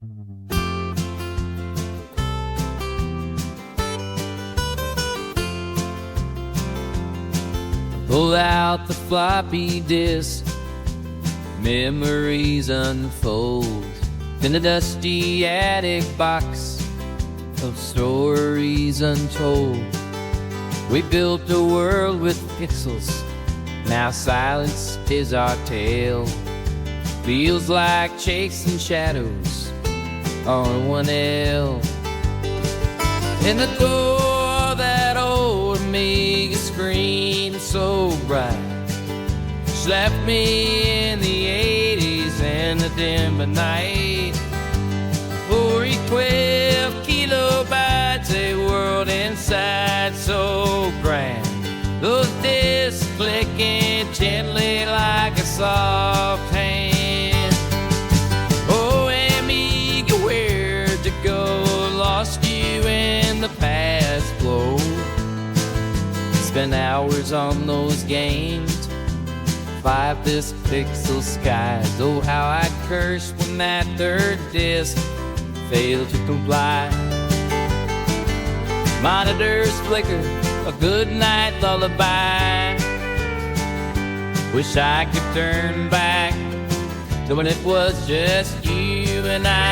Pull out the floppy disk, memories unfold in a dusty attic box of stories untold. We built a world with pixels, now silence is our tale. Feels like chasing shadows on 1L. In the glow of that old amiga screen so bright, she left me in the 80s and the dim of night. 412 kilobytes, a world inside so grand. Those discs clicking gently like a soft hand. Oh, amiga, where'd you go? Lost you in the past glow. Spent hours on those games, 5-disc pixel skies. Oh, how I cursed when that third disc failed to comply. Monitors flicker, a good night lullaby. Wish I could turn back to when it was just you and I.